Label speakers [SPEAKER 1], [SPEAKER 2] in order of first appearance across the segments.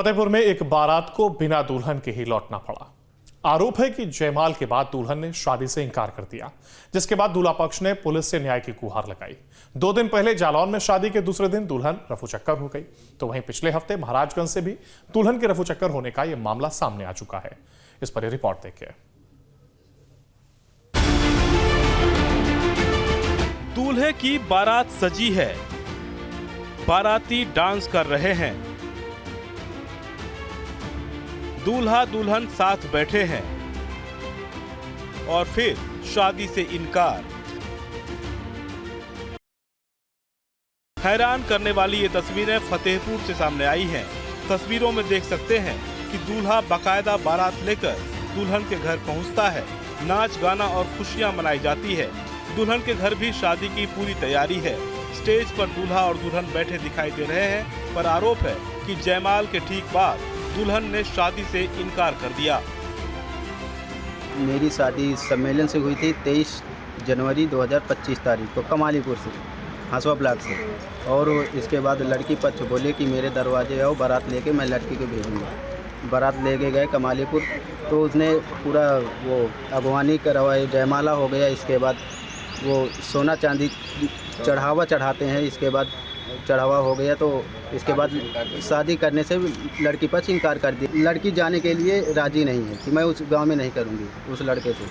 [SPEAKER 1] फतेहपुर में एक बारात को बिना दुल्हन के ही लौटना पड़ा। आरोप है कि जयमाल के बाद दुल्हन ने शादी से इनकार कर दिया, जिसके बाद दूल्हा पक्ष ने पुलिस से न्याय की गुहार लगाई। 2 दिन पहले जालौन में शादी के दूसरे दिन दुल्हन रफूचक्कर हो गई, तो वहीं पिछले हफ्ते महाराजगंज से भी दुल्हन के रफूचक्कर होने का यह मामला सामने आ चुका है। इस पर रिपोर्ट देखिए।
[SPEAKER 2] दूल्हे की बारात सजी है, बाराती डांस कर रहे हैं, दूल्हा दुल्हन साथ बैठे हैं और फिर शादी से इनकार। हैरान करने वाली ये तस्वीरें फतेहपुर से सामने आई हैं। तस्वीरों में देख सकते हैं कि दूल्हा बाकायदा बारात लेकर दुल्हन के घर पहुंचता है। नाच गाना और खुशियां मनाई जाती है। दुल्हन के घर भी शादी की पूरी तैयारी है। स्टेज पर दूल्हा और दुल्हन बैठे दिखाई दे रहे हैं, पर आरोप है कि जयमाल के ठीक बाद दुल्हन ने शादी से इनकार कर दिया।
[SPEAKER 3] मेरी शादी सम्मेलन से हुई थी 23 जनवरी 2025 तारीख को कमालीपुर से, हंसवा ब्लॉक से। और इसके बाद लड़की पक्ष बोले कि मेरे दरवाजे आओ, बारात लेके मैं लड़की को भेजूँगा। बारात लेके गए कमालीपुर, तो उसने पूरा वो अगवानी करवाई, जयमाला हो गया। इसके बाद वो सोना चांदी चढ़ावा चढ़ाते हैं। इसके बाद चढ़ावा हो गया, तो इसके बाद शादी करने से लड़की पक्ष इनकार कर दी। लड़की जाने के लिए राजी नहीं है कि मैं उस गांव में नहीं करूंगी उस लड़के से।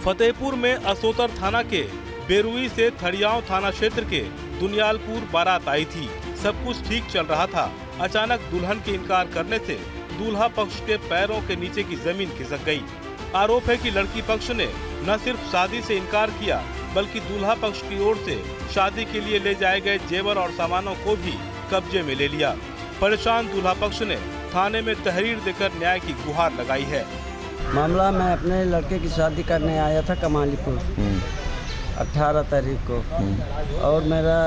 [SPEAKER 2] फतेहपुर में असोतर थाना के बेरुई से थड़ियाव थाना क्षेत्र के दुनियालपुर बारात आई थी। सब कुछ ठीक चल रहा था। अचानक दुल्हन के इनकार करने से दूल्हा पक्ष के पैरों के नीचे की जमीन खिसक गई। आरोप है कि लड़की पक्ष ने न सिर्फ शादी से इनकार किया, बल्कि दूल्हा पक्ष की ओर से शादी के लिए ले जाए गए जेवर और सामानों को भी कब्जे में ले लिया। परेशान दूल्हा पक्ष ने थाने में तहरीर देकर न्याय की गुहार लगाई है।
[SPEAKER 4] मामला, मैं अपने लड़के की शादी करने आया था कमालीपुर 18 तारीख को, और मेरा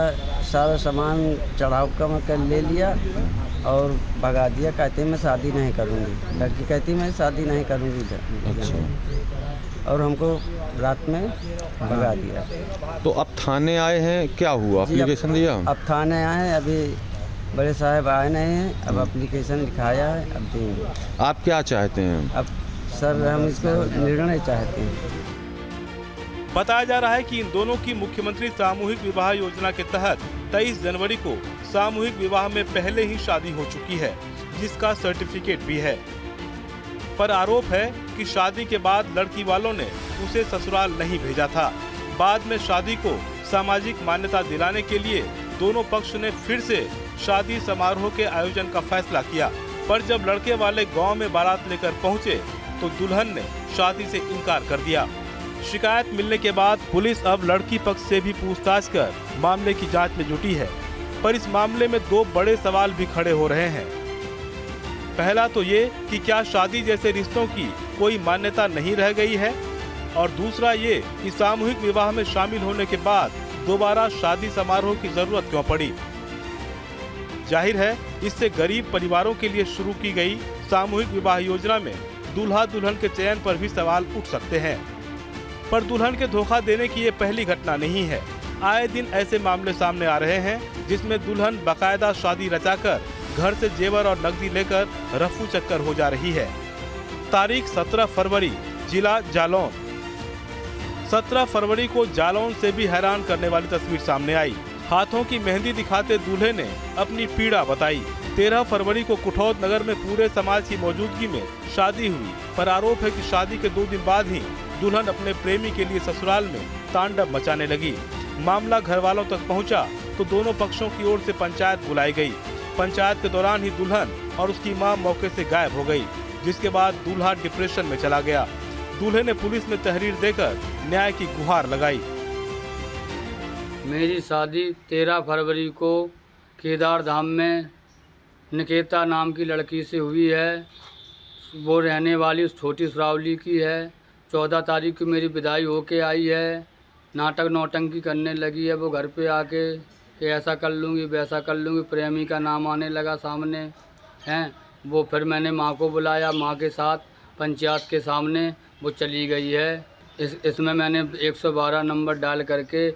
[SPEAKER 4] सारा सामान चढ़ाव कर ले लिया और भगा दिया। कहते मैं शादी नहीं करूँगी। लड़की कहती मैं शादी नहीं करूँगी। अच्छा। और हमको रात में भगा दिया।
[SPEAKER 5] तो अब थाने आए हैं, क्या हुआ? एप्लीकेशन दिया?
[SPEAKER 4] अब थाने आए हैं, अभी बड़े साहब आए नहीं हैं। अब एप्लीकेशन लिखाया है, अब देंगे।
[SPEAKER 5] आप क्या चाहते हैं?
[SPEAKER 4] अब सर हम इसको निर्णय चाहते हैं।
[SPEAKER 2] बताया जा रहा है कि इन दोनों की मुख्यमंत्री सामूहिक विवाह योजना के तहत 23 जनवरी को सामूहिक विवाह में पहले ही शादी हो चुकी है, जिसका सर्टिफिकेट भी है। पर आरोप है कि शादी के बाद लड़की वालों ने उसे ससुराल नहीं भेजा था। बाद में शादी को सामाजिक मान्यता दिलाने के लिए दोनों पक्ष ने फिर से शादी समारोह के आयोजन का फैसला किया। पर जब लड़के वाले गांव में बारात लेकर पहुंचे, तो दुल्हन ने शादी से इनकार कर दिया। शिकायत मिलने के बाद पुलिस अब लड़की पक्ष से भी पूछताछ कर मामले की जांच में जुटी है। पर इस मामले में 2 बड़े सवाल भी खड़े हो रहे हैं। पहला तो ये कि क्या शादी जैसे रिश्तों की कोई मान्यता नहीं रह गई है, और दूसरा ये कि सामूहिक विवाह में शामिल होने के बाद दोबारा शादी समारोह की जरूरत क्यों पड़ी। जाहिर है, इससे गरीब परिवारों के लिए शुरू की गई सामूहिक विवाह योजना में दूल्हा दुल्हन के चयन पर भी सवाल उठ सकते हैं। पर दुल्हन के धोखा देने की ये पहली घटना नहीं है। आए दिन ऐसे मामले सामने आ रहे हैं जिसमें दुल्हन बाकायदा शादी रचाकर घर से जेवर और नकदी लेकर रफू चक्कर हो जा रही है। तारीख 17 फरवरी, जिला जालौन। 17 फरवरी को जालौन से भी हैरान करने वाली तस्वीर सामने आई। हाथों की मेहंदी दिखाते दूल्हे ने अपनी पीड़ा बताई। 13 फरवरी को कुठौद नगर में पूरे समाज की मौजूदगी में शादी हुई, पर आरोप है कि शादी के 2 दिन बाद ही दुल्हन अपने प्रेमी के लिए ससुराल में तांडव मचाने लगी। मामला घर वालों तक पहुंचा, तो दोनों पक्षों की ओर से पंचायत बुलाई गई। पंचायत के दौरान ही दुल्हन और उसकी मां मौके से गायब हो गई, जिसके बाद दूल्हा डिप्रेशन में चला गया। दूल्हे ने पुलिस में तहरीर देकर न्याय की गुहार लगाई।
[SPEAKER 6] मेरी शादी 13 फरवरी को केदार धाम में निकेता नाम की लड़की से हुई है। वो रहने वाली छोटी सुरावली की है। 14 तारीख को मेरी विदाई होके आई है। नाटक नौटंकी करने लगी है वो घर पे आके कि ऐसा कर लूँगी वैसा कर लूँगी। प्रेमी का नाम आने लगा सामने हैं। वो फिर मैंने माँ को बुलाया, माँ के साथ पंचायत के सामने वो चली गई है। इसमें मैंने 112 नंबर डाल करके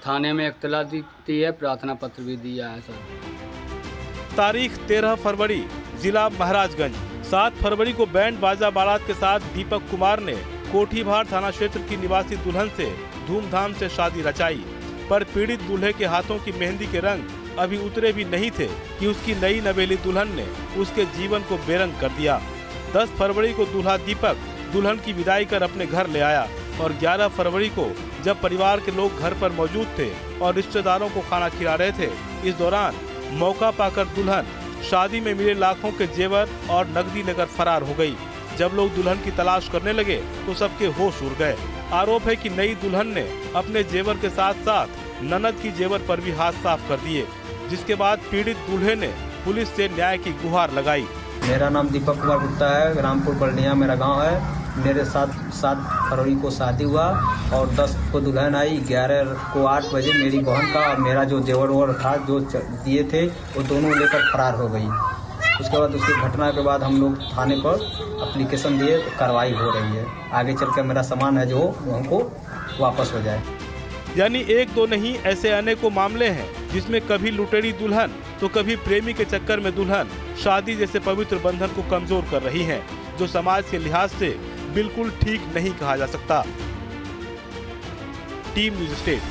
[SPEAKER 6] थाने में इत्तला दी है, प्रार्थना पत्र भी दिया है सर।
[SPEAKER 2] तारीख 13 फरवरी, जिला महाराजगंज। 7 फरवरी को बैंड बाजा बारात के साथ दीपक कुमार ने कोठीभार थाना क्षेत्र की निवासी दुल्हन से धूमधाम से शादी रचाई, पर पीड़ित दूल्हे के हाथों की मेहंदी के रंग अभी उतरे भी नहीं थे कि उसकी नई नवेली दुल्हन ने उसके जीवन को बेरंग कर दिया। 10 फरवरी को दूल्हा दीपक दुल्हन की विदाई कर अपने घर ले आया और 11 फरवरी को जब परिवार के लोग घर पर मौजूद थे और रिश्तेदारों को खाना खिला रहे थे, इस दौरान मौका पाकर दुल्हन शादी में मिले लाखों के जेवर और नकदी लेकर फरार हो गई। जब लोग दुल्हन की तलाश करने लगे तो सबके होश उड़ गए। आरोप है कि नई दुल्हन ने अपने जेवर के साथ साथ ननद की जेवर पर भी हाथ साफ कर दिए, जिसके बाद पीड़ित दूल्हे ने पुलिस से न्याय की गुहार लगाई।
[SPEAKER 3] मेरा नाम दीपक कुमार गुप्ता है, रामपुर बल्डिया मेरा गांव है। मेरे साथ 7 फरवरी को शादी हुआ और 10 को दुल्हन आई। 11 को 8 बजे मेरी बहन का और मेरा जो जेवर वोवर था जो दिए थे वो दोनों लेकर फरार हो गई। उसके बाद उसकी घटना के बाद हम लोग थाने पर एप्लीकेशन दिए, कार्रवाई हो रही है। आगे चल कर मेरा सामान है जो हमको वापस हो जाए।
[SPEAKER 2] यानी एक दो नहीं, ऐसे अनेकों मामले हैं जिसमें कभी लुटेरी दुल्हन तो कभी प्रेमी के चक्कर में दुल्हन शादी जैसे पवित्र बंधन को कमजोर कर रही हैं, जो समाज के लिहाज से बिल्कुल ठीक नहीं कहा जा सकता। Team news state.